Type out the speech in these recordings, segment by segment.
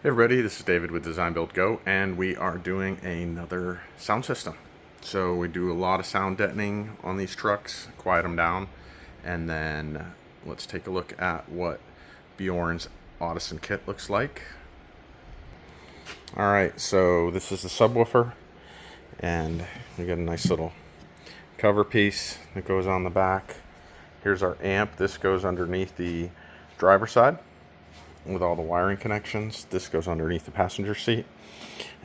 Hey everybody, this is David with Design Build Go, and we are doing another sound system. So we do a lot of sound deadening on these trucks, quiet them down, and then let's take a look at what Bjorn's Audison kit looks like. Alright, so this is the subwoofer, and we got a nice little cover piece that goes on the back. Here's our amp. This goes underneath the driver's side with all the wiring connections. This goes underneath the passenger seat,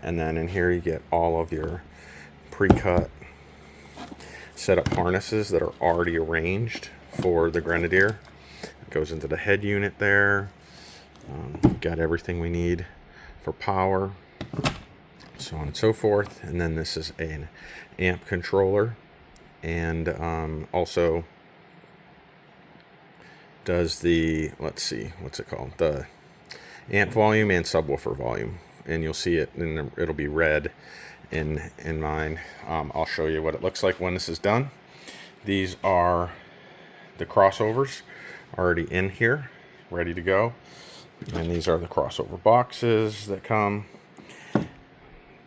and then in here you get all of your pre-cut setup harnesses that are already arranged for the Grenadier. It goes into the head unit there. We've got everything we need for power, so on and so forth. And then this is an amp controller, and also does the, let's see, what's it called, the amp volume and subwoofer volume, and you'll see it, and it'll be red in mine. I'll show you what it looks like when this is done. These are the crossovers already in here, ready to go, and these are the crossover boxes that come.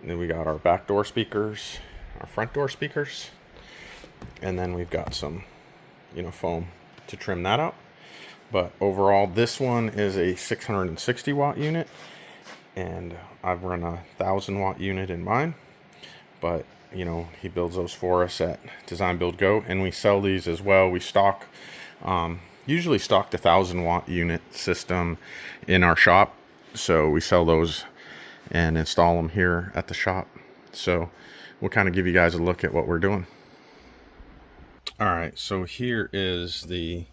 Then we got our back door speakers, our front door speakers, and then we've got some, foam to trim that out. But overall, this one is a 660 watt unit, and I've run a 1000 watt unit in mine. But he builds those for us at Design Build Go, and we sell these as well. We stock, usually stock the 1000 watt unit system in our shop, so we sell those and install them here at the shop. So we'll kind of give you guys a look at what we're doing. All right, so here is the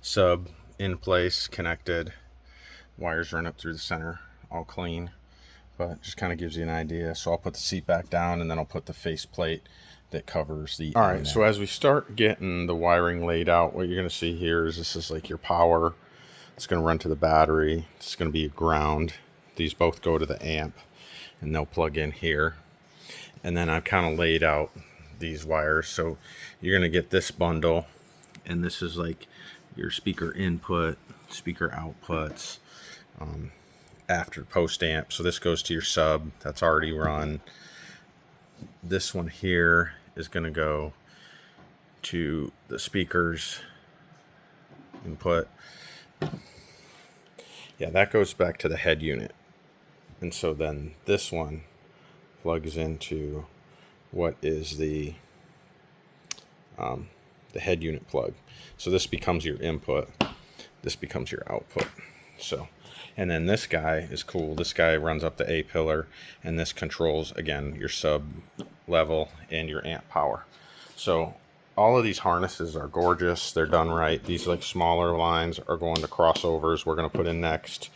sub in place, connected, wires run up through the center, all clean, but just kind of gives you an idea. So I'll put the seat back down, and then I'll put the face plate that covers the. All right, so as we start getting the wiring laid out, what you're going to see here is this is like your power. It's going to run to the battery. It's going to be a ground. These both go to the amp, and they'll plug in here. And then I've kind of laid out these wires, so you're going to get this bundle, and this is like your speaker input, speaker outputs, after post amp. So this goes to your sub that's already run. This one here is going to go to the speakers input. Yeah, that goes back to the head unit. And so then this one plugs into what is the head unit plug. So this becomes your input, this becomes your output. So, and then this guy is cool. This guy runs up the A pillar, and this controls, again, your sub level and your amp power. So all of these harnesses are gorgeous. They're done right. These like smaller lines are going to crossovers we're going to put in next.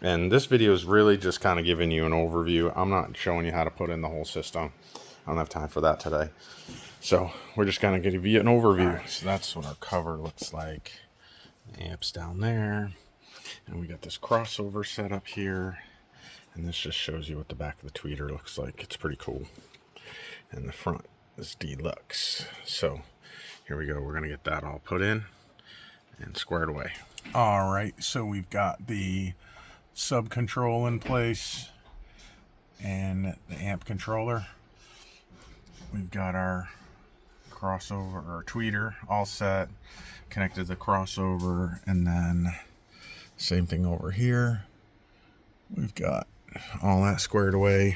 And this video is really just kind of giving you an overview. I'm not showing you how to put in the whole system. I don't have time for that today. So we're just going to give you an overview. Right, so that's what our cover looks like. The amp's down there. And we got this crossover set up here. And this just shows you what the back of the tweeter looks like. It's pretty cool. And the front is deluxe. So here we go. We're going to get that all put in and squared away. All right. So we've got the sub control in place and the amp controller. We've got our crossover or tweeter all set, connected to the crossover, and then same thing over here. We've got all that squared away,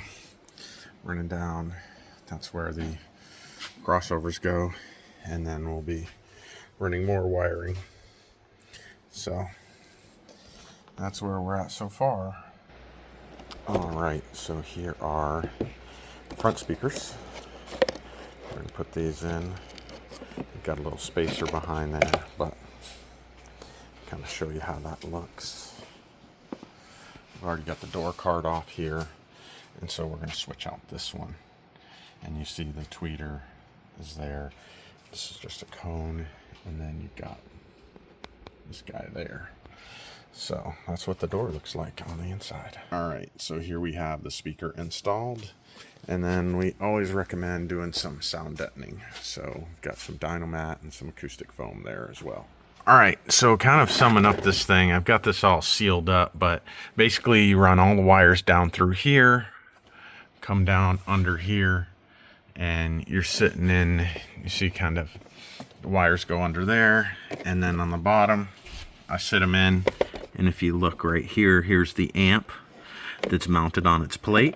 running down. That's where the crossovers go, and then we'll be running more wiring. So that's where we're at so far. All right, so here are the front speakers. We're going to put these in. We've got a little spacer behind there, but kind of show you how that looks. I've already got the door card off here, and so we're going to switch out this one. And you see the tweeter is there. This is just a cone, and then you've got this guy there. So that's what the door looks like on the inside. All right, so here we have the speaker installed, and then we always recommend doing some sound deadening. So we've got some Dynamat and some acoustic foam there as well. All right, so kind of summing up this thing, I've got this all sealed up, but basically you run all the wires down through here, come down under here, and you're sitting in, you see kind of the wires go under there, and then on the bottom, I sit them in, and if you look right here, here's the amp that's mounted on its plate,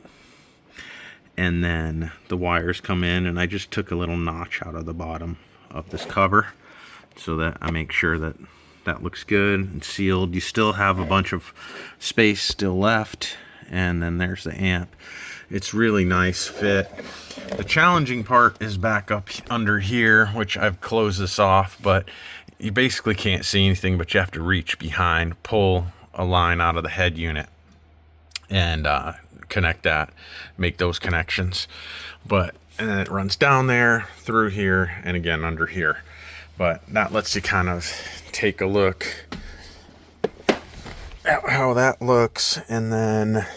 and then the wires come in, and I just took a little notch out of the bottom of this cover, so that I make sure that that looks good and sealed. You still have a bunch of space still left, and then there's the amp. It's really nice fit. The challenging part is back up under here, which I've closed this off, but you basically can't see anything, but you have to reach behind, pull a line out of the head unit, and connect that, make those connections. And then it runs down there, through here, and again under here. But that lets you kind of take a look at how that looks, and then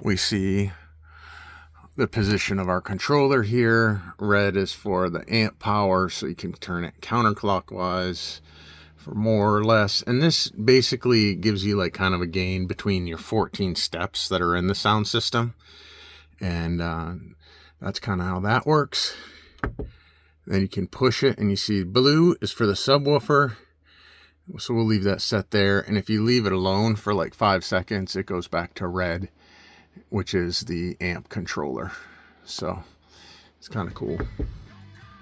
we see the position of our controller here. Red is for the amp power, so you can turn it counterclockwise for more or less. And this basically gives you like kind of a gain between your 14 steps that are in the sound system. And that's kind of how that works. Then you can push it, and you see blue is for the subwoofer. So we'll leave that set there. And if you leave it alone for like 5 seconds, it goes back to red, which is the amp controller. So it's kind of cool.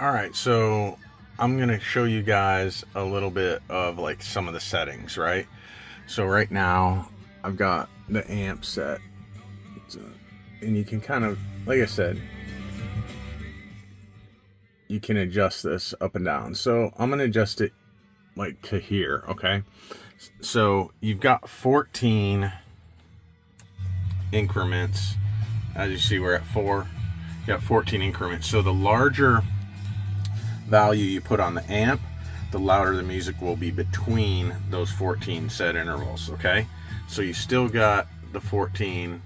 All right, so I'm gonna show you guys a little bit of like some of the settings, right? So right now I've got the amp set, and you can kind of, like I said, you can adjust this up and down. So I'm gonna adjust it like to here, okay? So you've got 14 increments. As you see, we're at 4. You got 14 increments. So the larger value you put on the amp, the louder the music will be between those 14 set intervals, okay? So you still got the 14,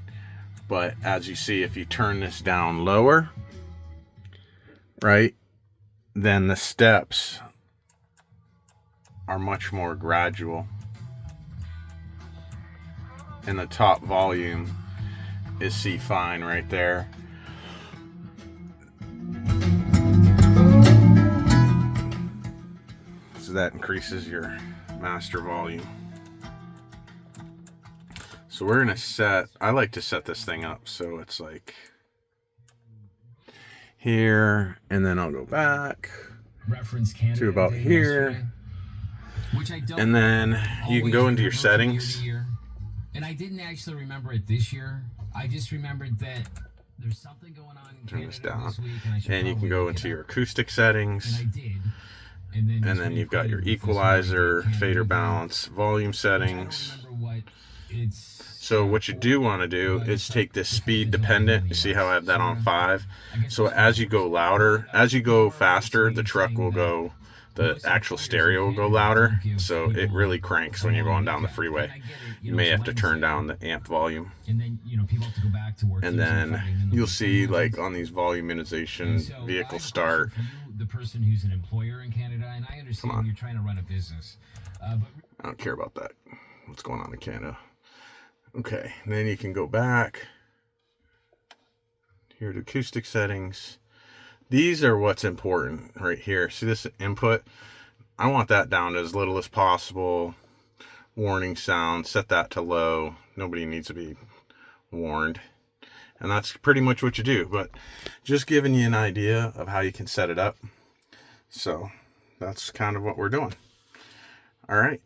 but as you see, if you turn this down lower, right, then the steps are much more gradual, and the top volume is C fine right there. So that increases your master volume. So we're gonna set, I like to set this thing up so it's like here, and then I'll go back to about here, and then you can go into your settings. And I didn't actually remember it this year. I just remembered that there's something going on in Turn this Canada down, this week, and you can go into your acoustic settings, and I did. and then you've got your equalizer, fader balance, volume settings. So what you do want to do is take this speed dependent. You see how I have that on 5? So as you go louder, as you go faster, the truck will go, the actual stereo will go louder. So it really cranks when you're going down the freeway. You may have to turn down the amp volume. And then you'll see, like on these volume minimization, vehicle start. The person who's an employer in Canada, and I understand you're trying to run a business. I don't care about that. What's going on in Canada? Okay, and then you can go back here to acoustic settings. These are what's important right here. See this input? I want that down to as little as possible. Warning sound, set that to low. Nobody needs to be warned. And that's pretty much what you do, but just giving you an idea of how you can set it up. So that's kind of what we're doing. All right.